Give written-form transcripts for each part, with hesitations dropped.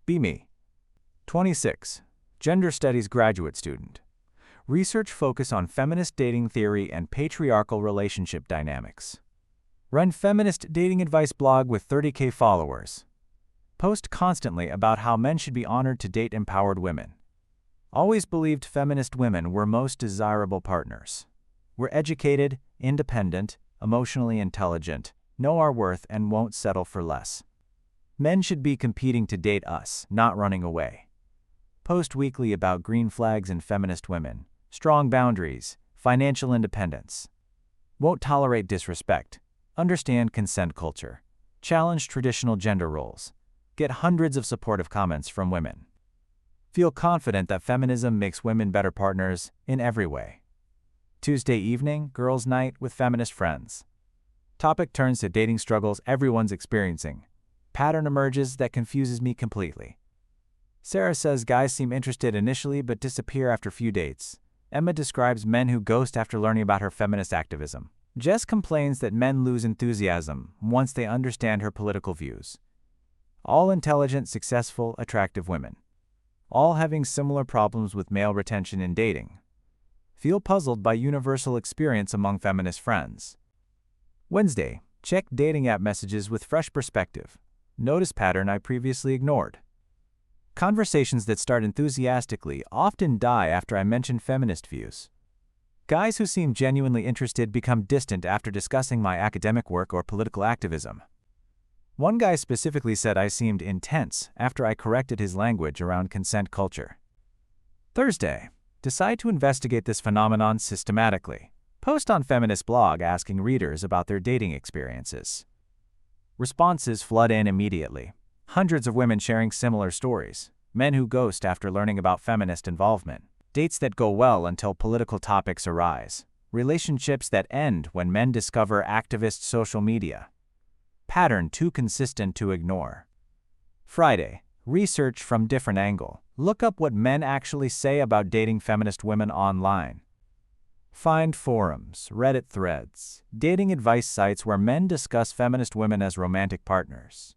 Be me. 26. Gender Studies graduate student. Research focus on feminist dating theory and patriarchal relationship dynamics. Run feminist dating advice blog with 30K followers. Post constantly about how men should be honored to date empowered women. Always believed feminist women were most desirable partners. We're educated, independent, emotionally intelligent, know our worth, and won't settle for less. Men should be competing to date us, not running away. Post weekly about green flags in feminist women, strong boundaries, financial independence. Won't tolerate disrespect. Understand consent culture. Challenge traditional gender roles. Get hundreds of supportive comments from women. Feel confident that feminism makes women better partners in every way. Tuesday evening, girls' night with feminist friends. Topic turns to dating struggles everyone's experiencing. Pattern emerges that confuses me completely. Sarah says guys seem interested initially but disappear after few dates. Emma describes men who ghost after learning about her feminist activism. Jess complains that men lose enthusiasm once they understand her political views. All intelligent, successful, attractive women. All having similar problems with male retention in dating. Feel puzzled by universal experience among feminist friends. Wednesday, check dating app messages with fresh perspective. Notice pattern I previously ignored. Conversations that start enthusiastically often die after I mention feminist views. Guys who seem genuinely interested become distant after discussing my academic work or political activism. One guy specifically said I seemed intense after I corrected his language around consent culture. Thursday, decide to investigate this phenomenon systematically. Post on Feminist blog asking readers about their dating experiences. Responses flood in immediately. Hundreds of women sharing similar stories. Men who ghost after learning about feminist involvement. Dates that go well until political topics arise. Relationships that end when men discover activist social media. Pattern too consistent to ignore. Friday, research from different angle. Look up what men actually say about dating feminist women online. Find forums, Reddit threads, dating advice sites where men discuss feminist women as romantic partners.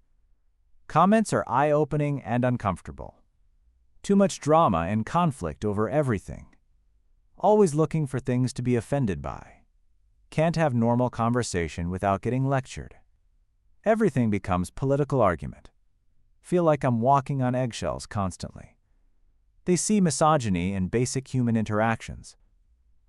Comments are eye-opening and uncomfortable. Too much drama and conflict over everything. Always looking for things to be offended by. Can't have normal conversation without getting lectured. Everything becomes political argument. Feel like I'm walking on eggshells constantly. They see misogyny in basic human interactions.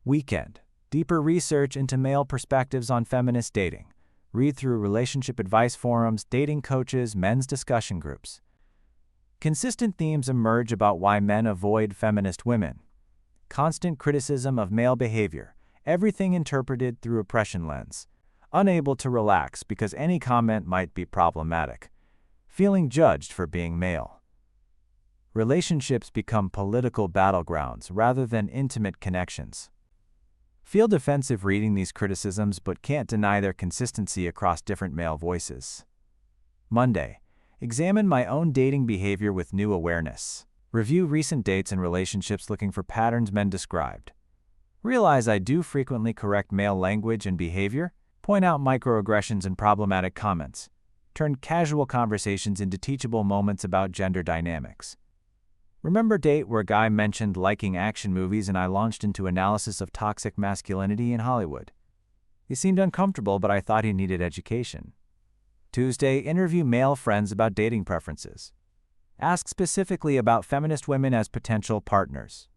Weekend, deeper research into male perspectives on feminist dating. Read through relationship advice forums, dating coaches, men's discussion groups. Consistent themes emerge about why men avoid feminist women. Constant criticism of male behavior, everything interpreted through oppression lens. Unable to relax because any comment might be problematic. Feeling judged for being male. Relationships become political battlegrounds rather than intimate connections. Feel defensive reading these criticisms but can't deny their consistency across different male voices. Monday, examine my own dating behavior with new awareness. Review recent dates and relationships looking for patterns men described. Realize I do frequently correct male language and behavior, point out microaggressions and problematic comments, turn casual conversations into teachable moments about gender dynamics. Remember date where a guy mentioned liking action movies and I launched into analysis of toxic masculinity in Hollywood. He seemed uncomfortable, but I thought he needed education. Tuesday, interview male friends about dating preferences. Ask specifically about feminist women as potential partners.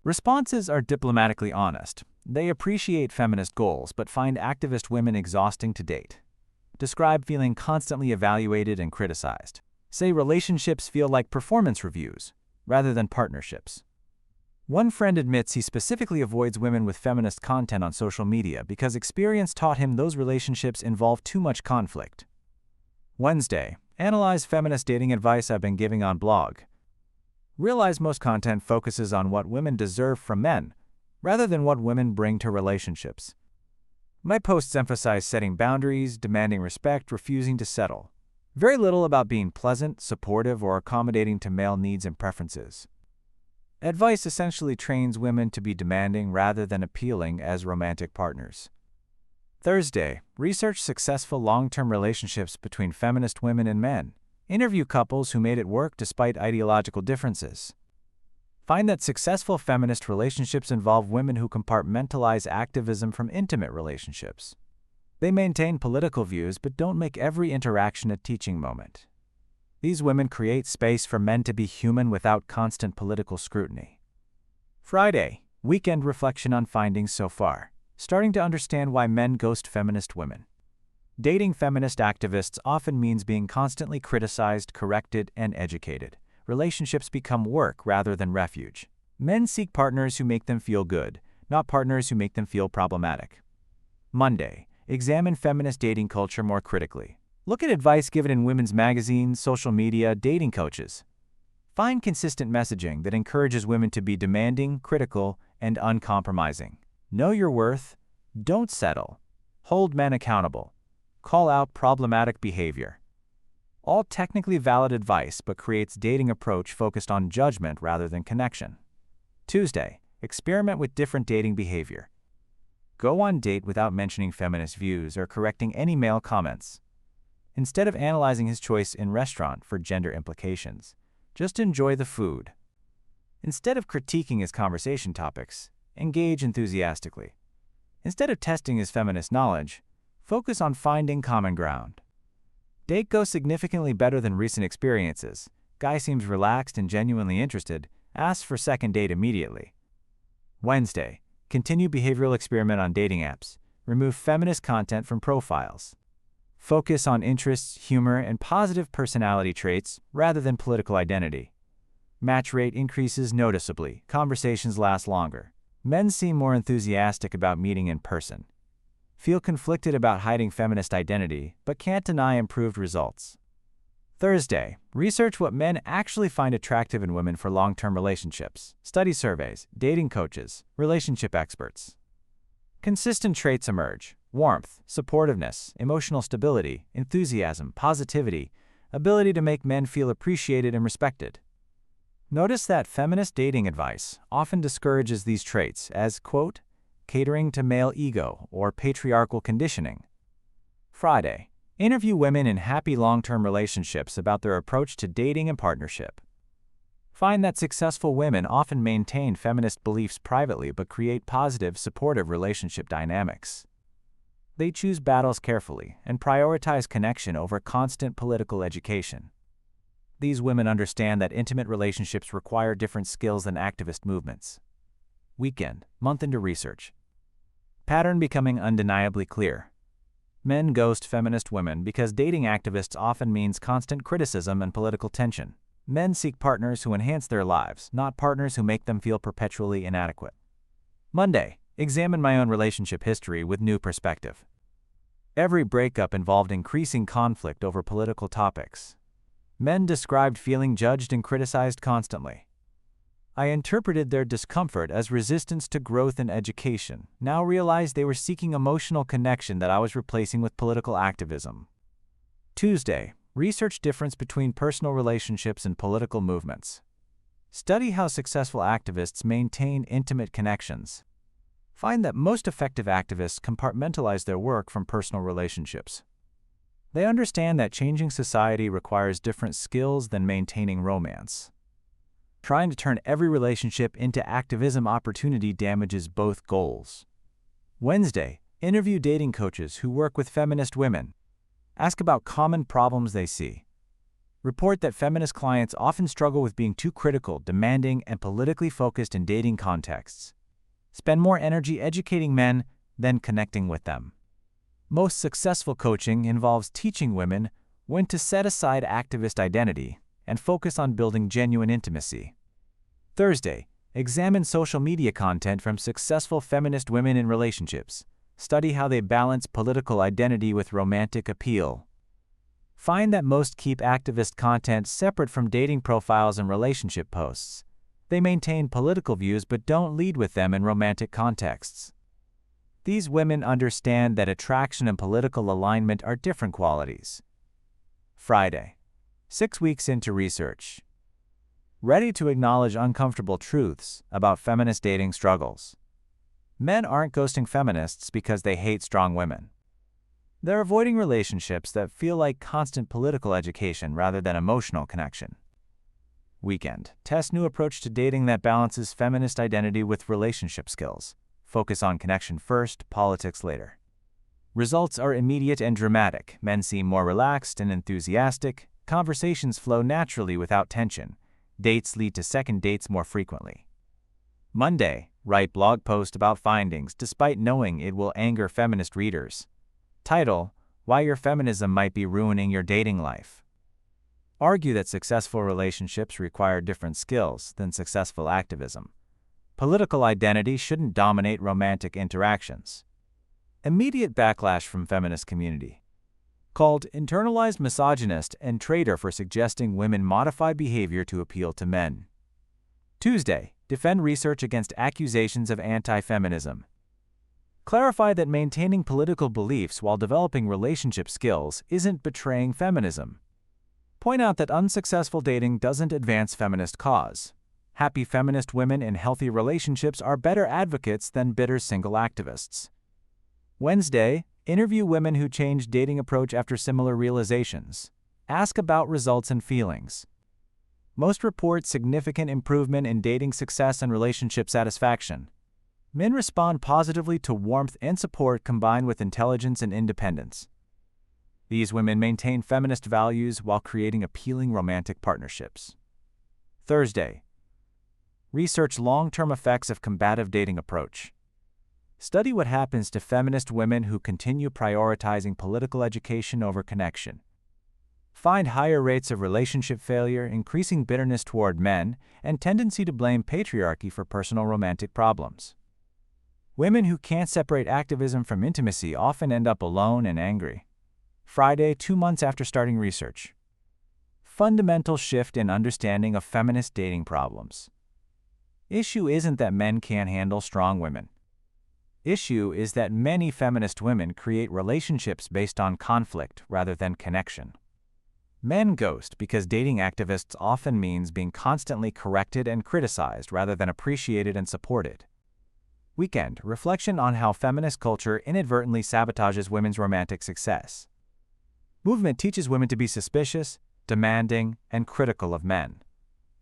Responses are diplomatically honest. They appreciate feminist goals but find activist women exhausting to date. Describe feeling constantly evaluated and criticized. Say relationships feel like performance reviews, rather than partnerships. One friend admits he specifically avoids women with feminist content on social media because experience taught him those relationships involve too much conflict. Wednesday, analyze feminist dating advice I've been giving on blog. Realize most content focuses on what women deserve from men, rather than what women bring to relationships. My posts emphasize setting boundaries, demanding respect, refusing to settle. Very little about being pleasant, supportive, or accommodating to male needs and preferences. Advice essentially trains women to be demanding rather than appealing as romantic partners. Thursday, research successful long-term relationships between feminist women and men. Interview couples who made it work despite ideological differences. Find that successful feminist relationships involve women who compartmentalize activism from intimate relationships. They maintain political views but don't make every interaction a teaching moment. These women create space for men to be human without constant political scrutiny. Friday, weekend reflection on findings so far. Starting to understand why men ghost feminist women. Dating feminist activists often means being constantly criticized, corrected, and educated. Relationships become work rather than refuge. Men seek partners who make them feel good, not partners who make them feel problematic. Monday, examine feminist dating culture more critically. Look at advice given in women's magazines, social media, dating coaches. Find consistent messaging that encourages women to be demanding, critical, and uncompromising. Know your worth. Don't settle. Hold men accountable. Call out problematic behavior. All technically valid advice but creates dating approach focused on judgment rather than connection. Tuesday, experiment with different dating behavior. Go on date without mentioning feminist views or correcting any male comments. Instead of analyzing his choice in restaurant for gender implications, just enjoy the food. Instead of critiquing his conversation topics, engage enthusiastically. Instead of testing his feminist knowledge, focus on finding common ground. Date goes significantly better than recent experiences. Guy seems relaxed and genuinely interested. Asks for second date immediately. Wednesday, continue behavioral experiment on dating apps. Remove feminist content from profiles. Focus on interests, humor, and positive personality traits rather than political identity. Match rate increases noticeably. Conversations last longer. Men seem more enthusiastic about meeting in person. Feel conflicted about hiding feminist identity, but can't deny improved results. Thursday, research what men actually find attractive in women for long-term relationships. Study surveys, dating coaches, relationship experts. Consistent traits emerge: warmth, supportiveness, emotional stability, enthusiasm, positivity, ability to make men feel appreciated and respected. Notice that feminist dating advice often discourages these traits as, quote, catering to male ego or patriarchal conditioning. Friday, interview women in happy long-term relationships about their approach to dating and partnership. Find that successful women often maintain feminist beliefs privately but create positive, supportive relationship dynamics. They choose battles carefully and prioritize connection over constant political education. These women understand that intimate relationships require different skills than activist movements. Weekend, month into research. Pattern becoming undeniably clear. Men ghost feminist women because dating activists often means constant criticism and political tension. Men seek partners who enhance their lives, not partners who make them feel perpetually inadequate. Monday, examine my own relationship history with new perspective. Every breakup involved increasing conflict over political topics. Men described feeling judged and criticized constantly. I interpreted their discomfort as resistance to growth and education, now realized they were seeking emotional connection that I was replacing with political activism. Tuesday, research difference between personal relationships and political movements. Study how successful activists maintain intimate connections. Find that most effective activists compartmentalize their work from personal relationships. They understand that changing society requires different skills than maintaining romance. Trying to turn every relationship into activism opportunity damages both goals. Wednesday, interview dating coaches who work with feminist women. Ask about common problems they see. Report that feminist clients often struggle with being too critical, demanding, and politically focused in dating contexts. Spend more energy educating men than connecting with them. Most successful coaching involves teaching women when to set aside activist identity and focus on building genuine intimacy. Thursday, examine social media content from successful feminist women in relationships. Study how they balance political identity with romantic appeal. Find that most keep activist content separate from dating profiles and relationship posts. They maintain political views but don't lead with them in romantic contexts. These women understand that attraction and political alignment are different qualities. Friday, 6 weeks into research. Ready to acknowledge uncomfortable truths about feminist dating struggles. Men aren't ghosting feminists because they hate strong women. They're avoiding relationships that feel like constant political education rather than emotional connection. Weekend. Test new approach to dating that balances feminist identity with relationship skills. Focus on connection first, politics later. Results are immediate and dramatic. Men seem more relaxed and enthusiastic. Conversations flow naturally without tension. Dates lead to second dates more frequently. Monday. Write blog post about findings despite knowing it will anger feminist readers. Title: Why Your Feminism Might Be Ruining Your Dating Life. Argue that successful relationships require different skills than successful activism. Political identity shouldn't dominate romantic interactions. Immediate backlash from feminist community. Called internalized misogynist and traitor for suggesting women modify behavior to appeal to men. Tuesday. Defend research against accusations of anti-feminism. Clarify that maintaining political beliefs while developing relationship skills isn't betraying feminism. Point out that unsuccessful dating doesn't advance feminist cause. Happy feminist women in healthy relationships are better advocates than bitter single activists. Wednesday. Interview women who changed dating approach after similar realizations. Ask about results and feelings. Most report significant improvement in dating success and relationship satisfaction. Men respond positively to warmth and support combined with intelligence and independence. These women maintain feminist values while creating appealing romantic partnerships. Thursday. Research long-term effects of combative dating approach. Study what happens to feminist women who continue prioritizing political education over connection. Find higher rates of relationship failure, increasing bitterness toward men, and tendency to blame patriarchy for personal romantic problems. Women who can't separate activism from intimacy often end up alone and angry. Friday, 2 months after starting research. Fundamental shift in understanding of feminist dating problems. Issue isn't that men can't handle strong women. Issue is that many feminist women create relationships based on conflict rather than connection. Men ghost because dating activists often means being constantly corrected and criticized rather than appreciated and supported. Weekend. Reflection on how feminist culture inadvertently sabotages women's romantic success. Movement teaches women to be suspicious, demanding, and critical of men.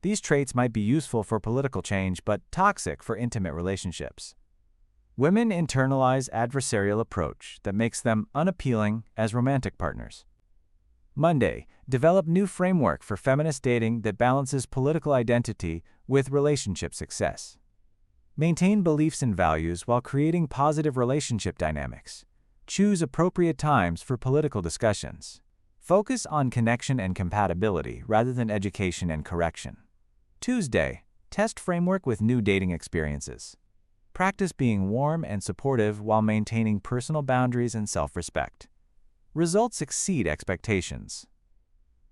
These traits might be useful for political change but toxic for intimate relationships. Women internalize adversarial approach that makes them unappealing as romantic partners. Monday. Develop new framework for feminist dating that balances political identity with relationship success. Maintain beliefs and values while creating positive relationship dynamics. Choose appropriate times for political discussions. Focus on connection and compatibility rather than education and correction. Tuesday. Test framework with new dating experiences. Practice being warm and supportive while maintaining personal boundaries and self-respect. Results exceed expectations.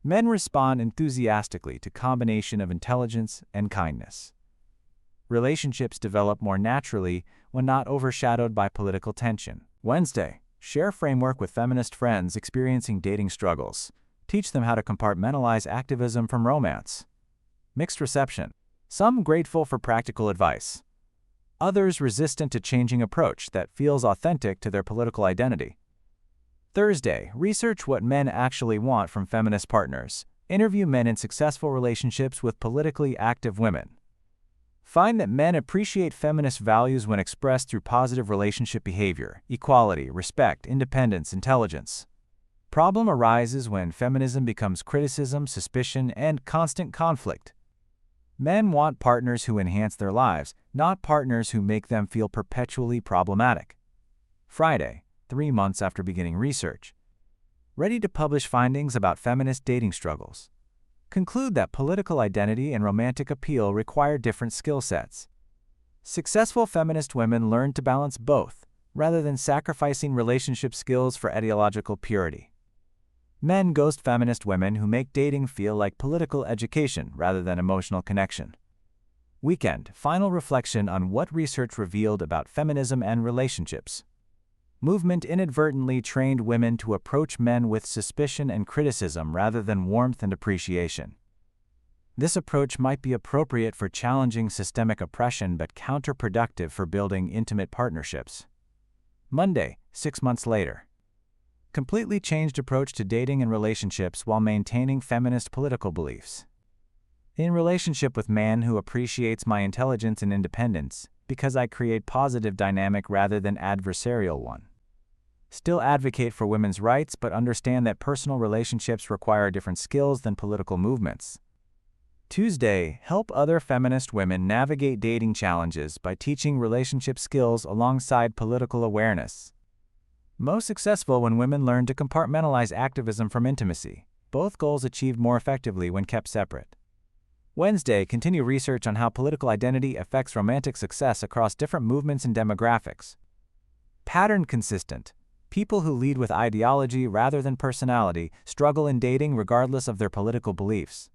Men respond enthusiastically to combination of intelligence and kindness. Relationships develop more naturally when not overshadowed by political tension. Wednesday. Share framework with feminist friends experiencing dating struggles. Teach them how to compartmentalize activism from romance. Mixed reception. Some grateful for practical advice. Others resistant to changing approach that feels authentic to their political identity. Thursday. Research what men actually want from feminist partners. Interview men in successful relationships with politically active women. Find that men appreciate feminist values when expressed through positive relationship behavior, equality, respect, independence, intelligence. Problem arises when feminism becomes criticism, suspicion, and constant conflict. Men want partners who enhance their lives, not partners who make them feel perpetually problematic. Friday. 3 months after beginning research. Ready to publish findings about feminist dating struggles. Conclude that political identity and romantic appeal require different skill sets. Successful feminist women learn to balance both, rather than sacrificing relationship skills for ideological purity. Men ghost feminist women who make dating feel like political education rather than emotional connection. Weekend. Final reflection on what research revealed about feminism and relationships. Movement inadvertently trained women to approach men with suspicion and criticism rather than warmth and appreciation. This approach might be appropriate for challenging systemic oppression but counterproductive for building intimate partnerships. Monday, 6 months later. Completely changed approach to dating and relationships while maintaining feminist political beliefs. In relationship with man who appreciates my intelligence and independence, because I create positive dynamic rather than adversarial one. Still advocate for women's rights but understand that personal relationships require different skills than political movements. Tuesday, help other feminist women navigate dating challenges by teaching relationship skills alongside political awareness. Most successful when women learn to compartmentalize activism from intimacy, both goals achieved more effectively when kept separate. Wednesday, continue research on how political identity affects romantic success across different movements and demographics. Pattern consistent. People who lead with ideology rather than personality struggle in dating regardless of their political beliefs.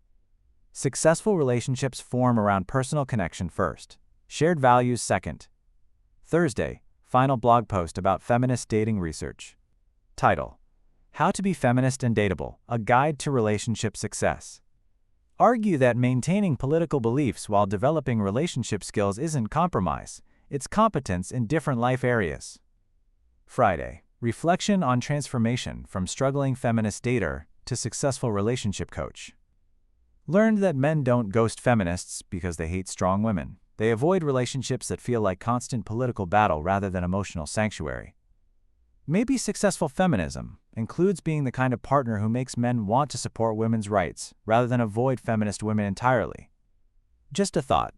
Successful relationships form around personal connection first, shared values second. Thursday, final blog post about feminist dating research. Title: How to be Feminist and Dateable, a Guide to Relationship Success. Argue that maintaining political beliefs while developing relationship skills isn't compromise, it's competence in different life areas. Friday, reflection on transformation from struggling feminist dater to successful relationship coach. Learned that men don't ghost feminists because they hate strong women. They avoid relationships that feel like constant political battle rather than emotional sanctuary. Maybe successful feminism includes being the kind of partner who makes men want to support women's rights rather than avoid feminist women entirely. Just a thought.